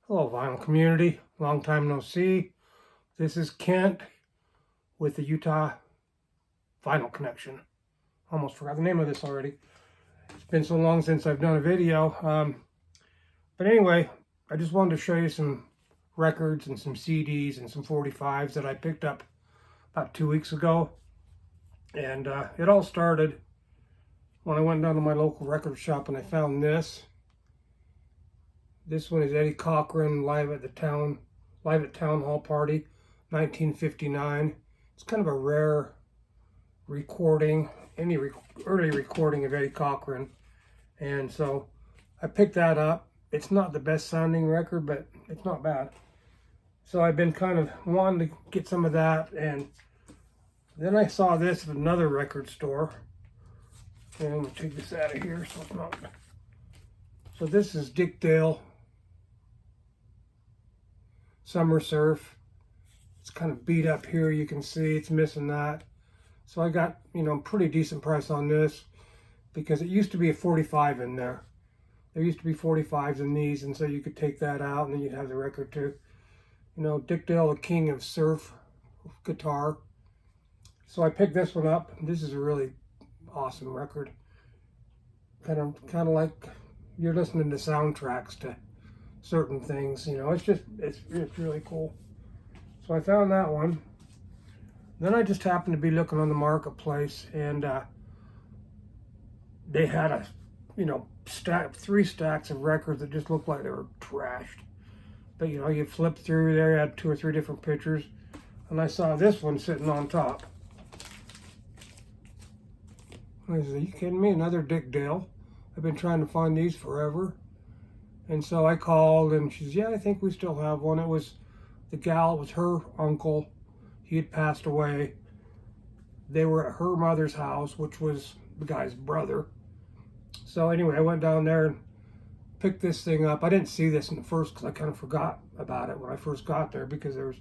Hello, vinyl community. Long time no see. This is Kent with the Utah Vinyl Connection. Almost forgot the name of this already. It's been so long since I've done a video. But anyway, I just wanted to show you some records and some CDs and some 45s that I picked up about 2 weeks ago. And it all started when I went down to my local record shop and I found this. This one is Eddie Cochran live at Town Hall Party, 1959. It's kind of a rare recording, early recording of Eddie Cochran, and so I picked that up. It's not the best sounding record, but it's not bad. So I've been kind of wanting to get some of that, and then I saw this at another record store. And I'm gonna take this out of here so it's not. So this is Dick Dale Summer Surf. It's kind of beat up here, you can see it's missing that. So I got, pretty decent price on this because it used to be a 45 in there. There used to be 45s in these, and so you could take that out and then you'd have the record too. Dick Dale, the king of surf guitar. So I picked this one up. This is a really awesome record. Kind of like you're listening to soundtracks to certain things, it's really cool. So I found that one. Then I just happened to be looking on the marketplace, and they had three stacks of records that just looked like they were trashed. But you flip through there, you had 2 or 3 different pictures, and I saw this one sitting on top. I said, are you kidding me? Another Dick Dale. I've been trying to find these forever. And so I called, and she says, yeah, I think we still have one. It was the gal, it was her uncle. He had passed away. They were at her mother's house, which was the guy's brother. So anyway, I went down there and picked this thing up. I didn't see this in the first because I kind of forgot about it when I first got there because there was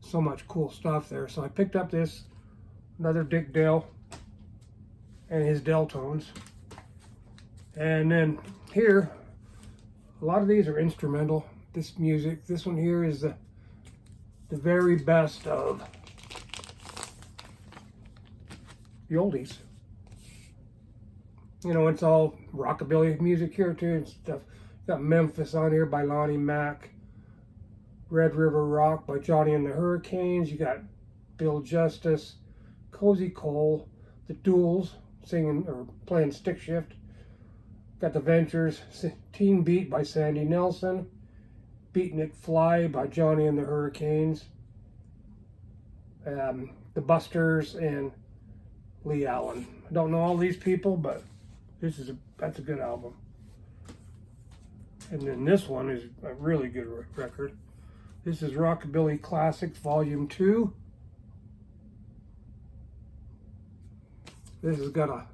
so much cool stuff there. So I picked up this, another Dick Dale and his Deltones. And then here, a lot of these are instrumental. This one here is the very best of the oldies. It's all rockabilly music here too and stuff. Got Memphis on here by Lonnie Mack. Red River Rock by Johnny and the Hurricanes. You got Bill Justice, Cozy Cole, the Duels singing or playing stick shift. Got the Ventures, Teen Beat by Sandy Nelson, Beatnik Fly by Johnny and the Hurricanes, the Busters, and Lee Allen. I don't know all these people, but that's a good album. And then this one is a really good record. This is Rockabilly Classics Volume 2. This has got a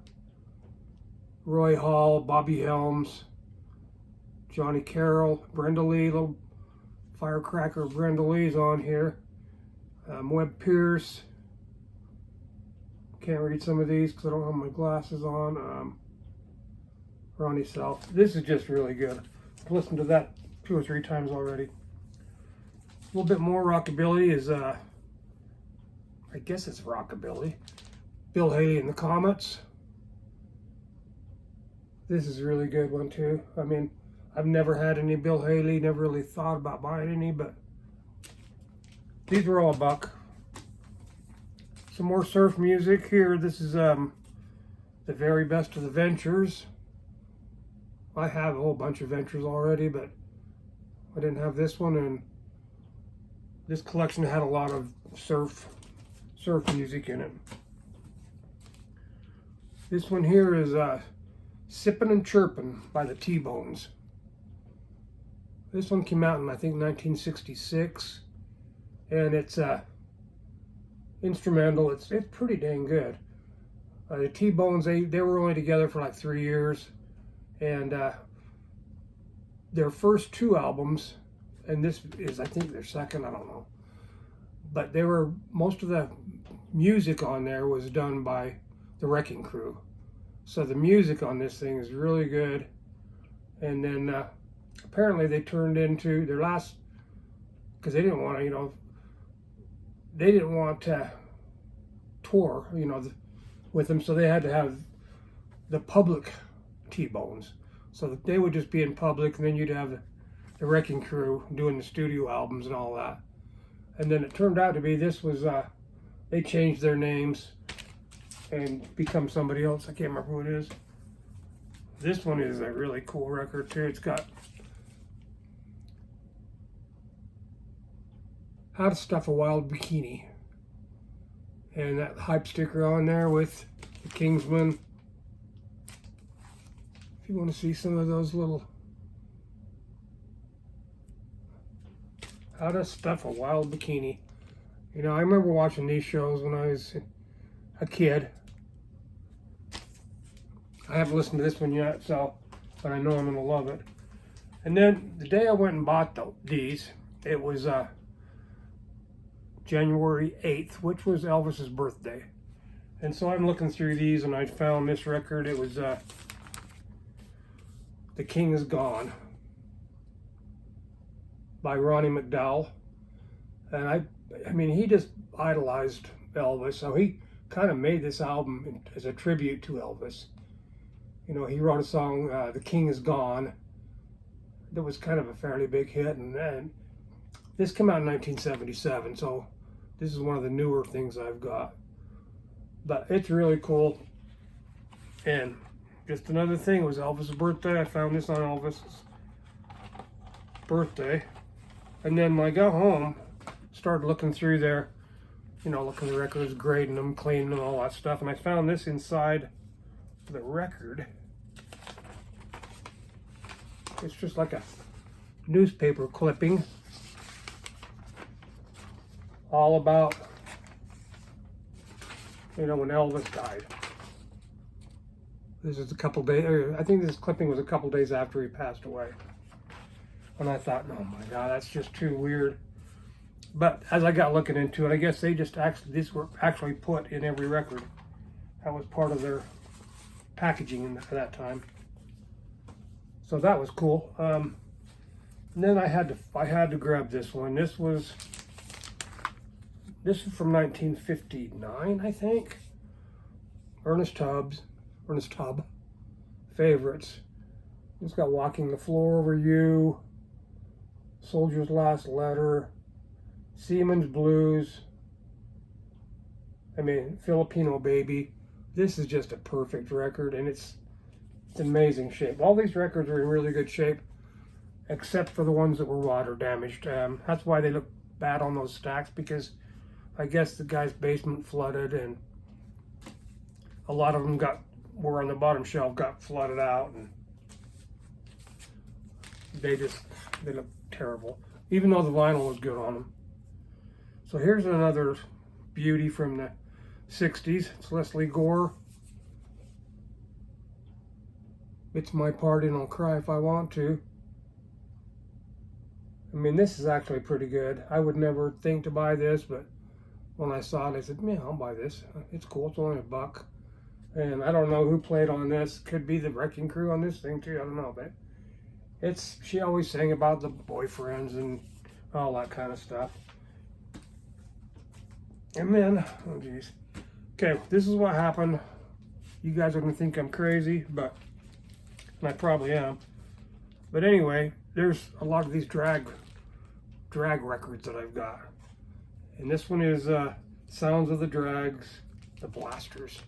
Roy Hall, Bobby Helms, Johnny Carroll, Brenda Lee, little firecracker Brenda Lee's on here. Webb Pierce. Can't read some of these because I don't have my glasses on. Ronnie Self. This is just really good. I've listened to that 2 or 3 times already. A little bit more rockabilly is, I guess it's rockabilly. Bill Haley and the Comets. This is a really good one too. I mean, I've never had any Bill Haley, never really thought about buying any, but these were all $1. Some more surf music here. This is the very best of the Ventures. I have a whole bunch of Ventures already, but I didn't have this one, and this collection had a lot of surf music in it. This one here is Sippin' and Chirpin' by the T-Bones. This one came out in, I think, 1966, and it's instrumental. It's pretty dang good. The T-Bones, they were only together for like 3 years, and their first 2 albums, and this is, I think, their second, I don't know, but most of the music on there was done by the Wrecking Crew. So the music on this thing is really good. And then apparently they turned into their last, because they didn't want to, they didn't want to tour, with them, so they had to have the public T-Bones, so that they would just be in public, and then you'd have the Wrecking Crew doing the studio albums and all that. And then it turned out to be this was they changed their names and become somebody else. I can't remember who it is. This one is a really cool record too. It's got How to Stuff a Wild Bikini, and that hype sticker on there with the Kingsman. If you want to see some of those little How to Stuff a Wild Bikini. I remember watching these shows when I was a kid. I haven't listened to this one yet, but I know I'm going to love it. And then the day I went and bought these, it was January 8th, which was Elvis's birthday. And so I'm looking through these, and I found this record. It was The King Is Gone by Ronnie McDowell. And I mean, he just idolized Elvis, so he kind of made this album as a tribute to Elvis. He wrote a song, The King Is Gone, that was kind of a fairly big hit, and then this came out in 1977, so this is one of the newer things I've got. But it's really cool. And just another thing, it was Elvis' birthday. I found this on Elvis's birthday. And then when I got home, started looking through there, looking at the records, grading them, cleaning them, all that stuff. And I found this inside the record. It's just like a newspaper clipping, all about, when Elvis died. This is a couple days, I think this clipping was a couple days after he passed away. And I thought, oh my God, that's just too weird. But as I got looking into it, I guess these were actually put in every record. That was part of their packaging at that time. So that was cool. And then I had to grab this one. This is from 1959, I think. Ernest Tubb favorites. It's got Walking the Floor Over You, Soldier's Last Letter, Seaman's Blues, Filipino Baby. This is just a perfect record, and it's amazing shape. All these records are in really good shape, except for the ones that were water damaged. That's why they look bad on those stacks, because I guess the guy's basement flooded, and a lot of them were on the bottom shelf, got flooded out, and they look terrible, even though the vinyl was good on them. So here's another beauty from the 60s. It's Leslie Gore. It's My Party and I'll Cry If I Want To. This is actually pretty good. I would never think to buy this, but when I saw it, I said, man, I'll buy this. It's cool. It's only $1. And I don't know who played on this. Could be the Wrecking Crew on this thing too. I don't know, but she always sang about the boyfriends and all that kind of stuff. And then, oh geez. Okay, this is what happened. You guys are gonna think I'm crazy, and I probably am. But anyway, there's a lot of these drag records that I've got. And this one is Sounds of the Drags, the Blasters.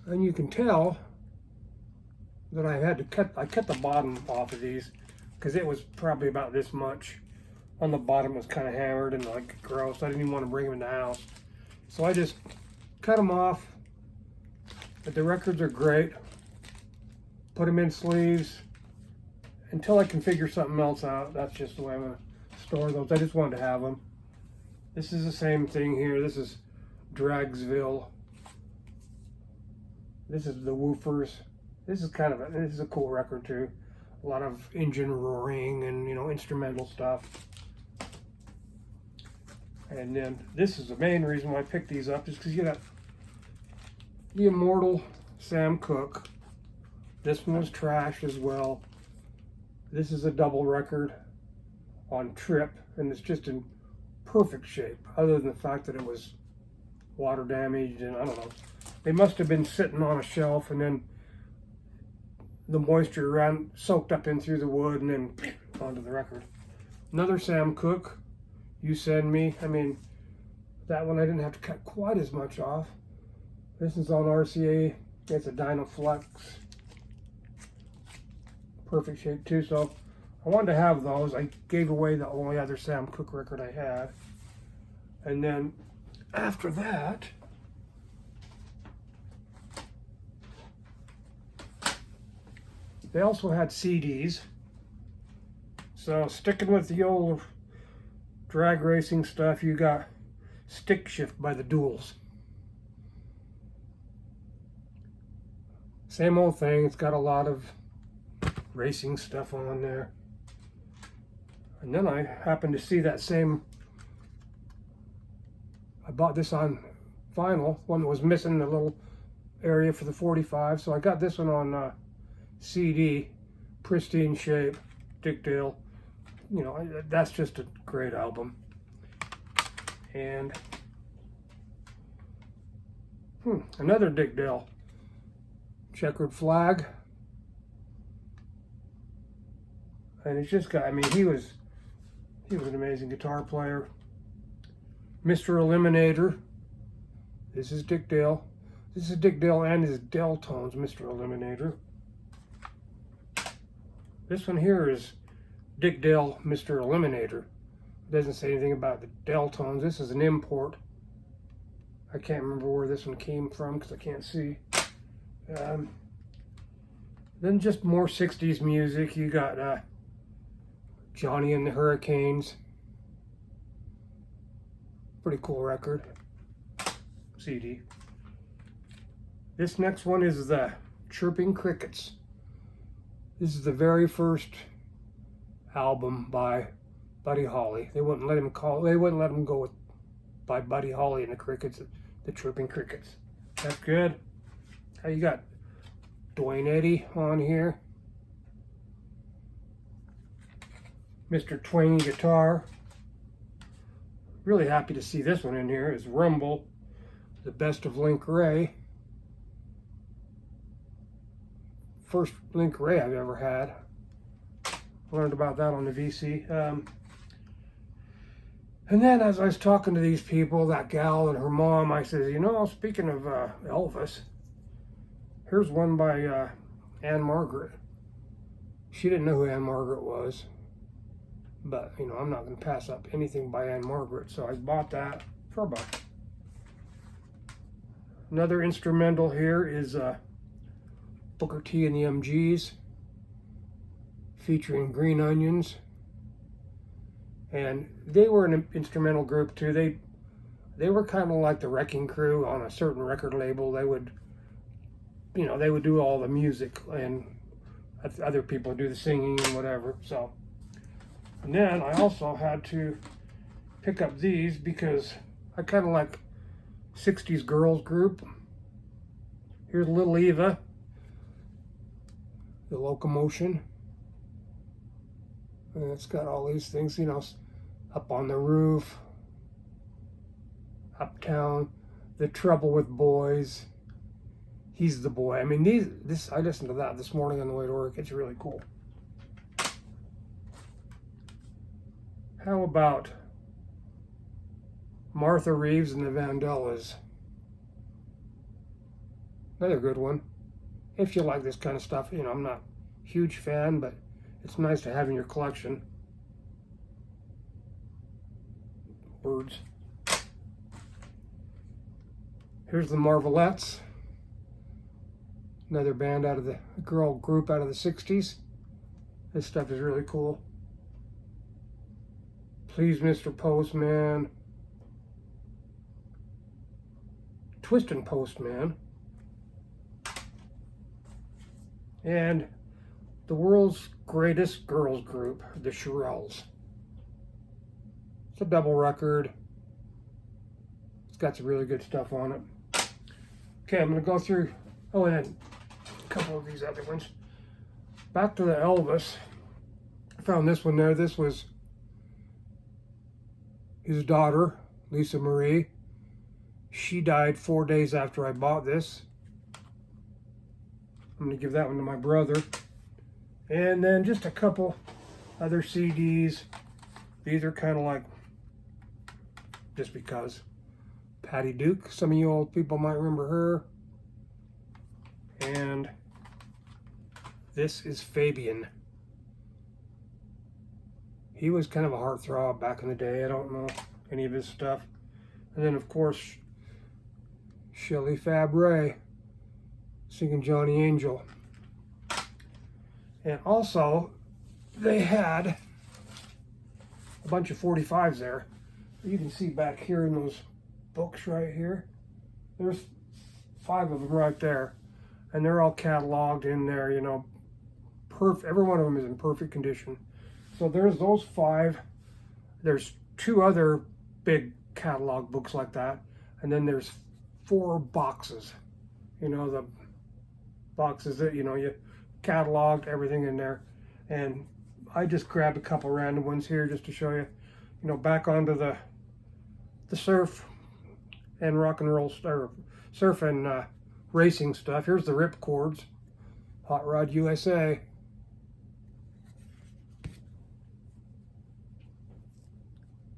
And you can tell that I cut the bottom off of these, because it was probably about this much. On the bottom was kind of hammered and like gross. I didn't even want to bring them in the house. So I just cut them off. But the records are great. Put them in sleeves until I can figure something else out. That's just the way I'm going to store those. I just wanted to have them. This is the same thing here. This is Dragsville. This is the Woofers. This is a cool record too. A lot of engine roaring and instrumental stuff. And then this is the main reason why I picked these up, is because you got the immortal Sam Cooke. This one was trash as well. This is a double record on Trip, and it's just in perfect shape, other than the fact that it was water damaged, and I don't know. They must have been sitting on a shelf, and then the moisture ran, soaked up in through the wood, and then onto the record. Another Sam Cooke, You Send Me. I mean, that one I didn't have to cut quite as much off. This is on RCA. It's a Dynaflex. Perfect shape too. So I wanted to have those. I gave away the only other Sam Cooke record I had. And then after that, they also had CDs. So sticking with the old drag racing stuff, you got Stick Shift by the Duels. Same old thing, it's got a lot of racing stuff on there. And then I happened to see that same, I bought this on vinyl, one that was missing the little area for the 45, so I got this one on CD, pristine shape, Dick Dale. You know, that's just a great album. And another Dick Dale, Checkered Flag. And it's just got, I mean, he was an amazing guitar player. Mr. Eliminator. This is Dick Dale. This is Dick Dale and his Dell tones, Mr. Eliminator. This one here is Dick Dale, Mr. Eliminator. It doesn't say anything about the Dell tones. This is an import. I can't remember where this one came from because I can't see. Then just more 60s music. You got Johnny and the Hurricanes. Pretty cool record. CD. This next one is the Chirping Crickets. This is the very first album by Buddy Holly. They wouldn't let him go with by Buddy Holly and the Crickets, the Chirping Crickets. That's good. You got Dwayne Eddy on here. Mr. Twang guitar. Really happy to see this one in here. Is Rumble, the Best of Link Ray. First Link Ray I've ever had. Learned about that on the VC. And then as I was talking to these people, that gal and her mom, I said, you know, speaking of Elvis, here's one by Anne Margaret. She didn't know who Anne Margaret was. But, you know, I'm not going to pass up anything by Anne Margaret. So I bought that for $1. Another instrumental here is Booker T and the MGs, featuring Green Onions. And they were an instrumental group too. They were kind of like the Wrecking Crew on a certain record label. They would, you know, they would do all the music and other people do the singing and whatever. So, and then I also had to pick up these because I kind of like 60s girls group. Here's Little Eva, the Locomotion. And it's got all these things, you know, Up on the Roof, Uptown, The Trouble with Boys, He's the Boy. I mean, I listened to that this morning on the way to work. It's really cool. How about Martha Reeves and the Vandellas? Another good one. If you like this kind of stuff, you know, I'm not a huge fan, but it's nice to have in your collection. Words. Here's the Marvelettes. Another band out of the girl group out of the 60s. This stuff is really cool. Please, Mr. Postman. Twistin' Postman. And the world's greatest girls group, the Shirelles. It's a double record. It's got some really good stuff on it. Okay, I'm going to go through, and then a couple of these other ones. Back to the Elvis. found this one there. This was his daughter, Lisa Marie. She died 4 days after I bought this. I'm going to give that one to my brother. And then just a couple other CDs. These are kind of like, just because. Patty Duke, some of you old people might remember her. And this is Fabian. He was kind of a heartthrob back in the day. I don't know any of his stuff. And then, of course, Shelley Fabre singing Johnny Angel. And also, they had a bunch of 45s there. You can see back here in those books right here. There's 5 of them right there. And they're all cataloged in there, you know. Every one of them is in perfect condition. So there's those 5. There's 2 other big catalog books like that. And then there's 4 boxes. You know, the boxes that, you know, you cataloged everything in there. And I just grabbed a couple random ones here just to show you, you know, back onto the surf and rock and roll, or surf and racing stuff. Here's the ripcords, Hot Rod USA.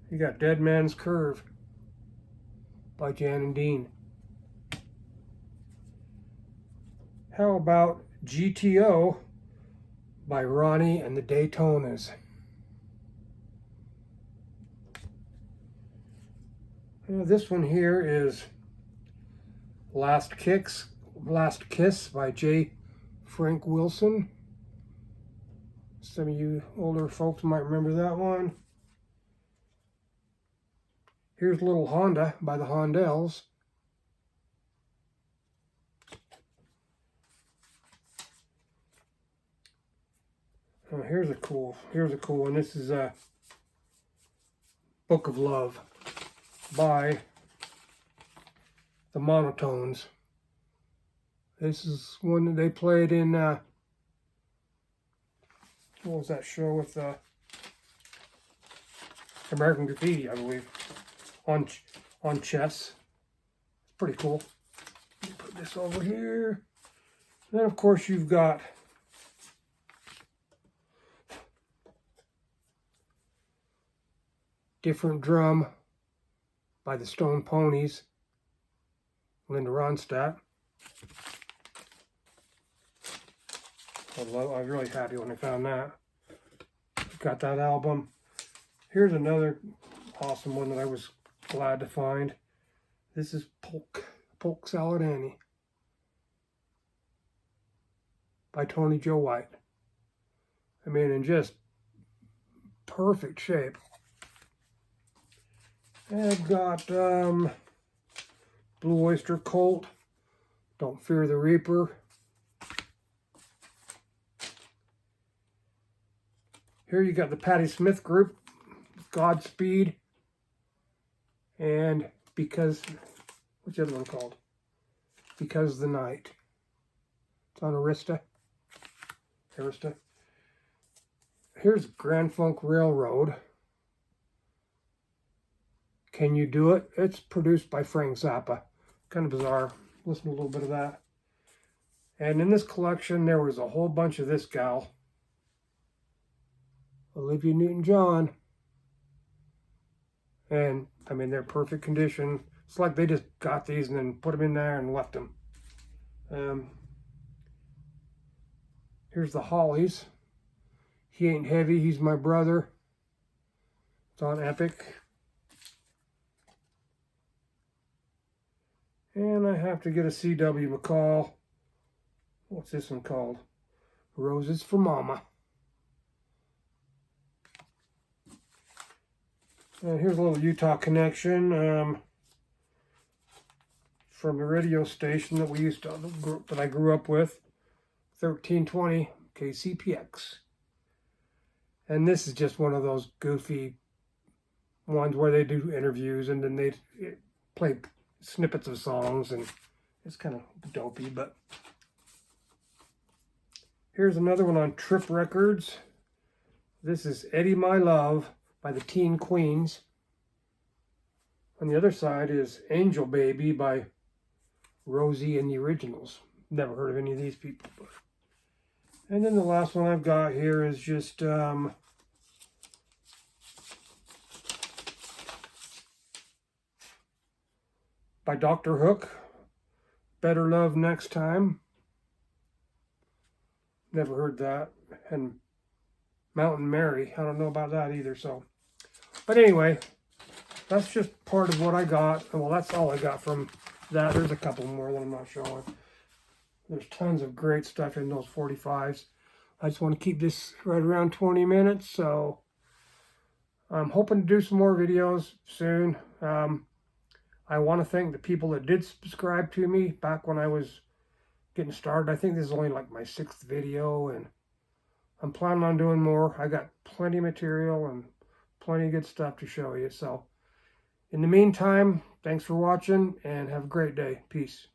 You got Dead Man's Curve by Jan and Dean. How about GTO by Ronnie and the Daytonas? This one here is Last Kiss by J. Frank Wilson. Some of you older folks might remember that one. Here's Little Honda by the Hondells. Here's a cool one. This is a Book of Love by the Monotones. This is one that they played in what was that show with American Graffiti, I believe, on chess. It's pretty cool. Let me put this over here. And then of course you've got Different Drum by the Stone Ponies, Linda Ronstadt. I was really happy when I found that. Got that album. Here's another awesome one that I was glad to find. This is Polk Salad Annie by Tony Joe White. I mean, in just perfect shape. And I've got Blue Oyster Cult, Don't Fear the Reaper. Here you got the Patti Smith Group, Godspeed, and Because, what's the other one called? Because the Night. It's on Arista. Here's Grand Funk Railroad. Can You Do It? It's produced by Frank Zappa. Kind of bizarre. Listen to a little bit of that. And in this collection, there was a whole bunch of this gal, Olivia Newton-John. And, I mean, they're perfect condition. It's like they just got these and then put them in there and left them. Here's the Hollies. He Ain't Heavy, He's My Brother. It's on Epic. And I have to get a C.W. McCall. What's this one called? Roses for Mama. And here's a little Utah connection from the radio station that we used to, that I grew up with, 1320 KCPX. And this is just one of those goofy ones where they do interviews and then they play snippets of songs, and it's kind of dopey. But here's another one on Trip Records, This is Eddie My Love by the Teen Queens. On the other side is Angel Baby by Rosie and the Originals. Never heard of any of these people. But... And then the last one I've got here is just by Dr. Hook, Better Love Next Time. Never heard that. And Mountain Mary, I don't know about that either. So, but anyway, that's just part of what I got. Well, that's all I got from that. There's a couple more that I'm not showing. There's tons of great stuff in those 45s. I just want to keep this right around 20 minutes, so I'm hoping to do some more videos soon. I want to thank the people that did subscribe to me back when I was getting started. I think this is only like my 6th video, and I'm planning on doing more. I got plenty of material and plenty of good stuff to show you. So in the meantime, thanks for watching and have a great day. Peace.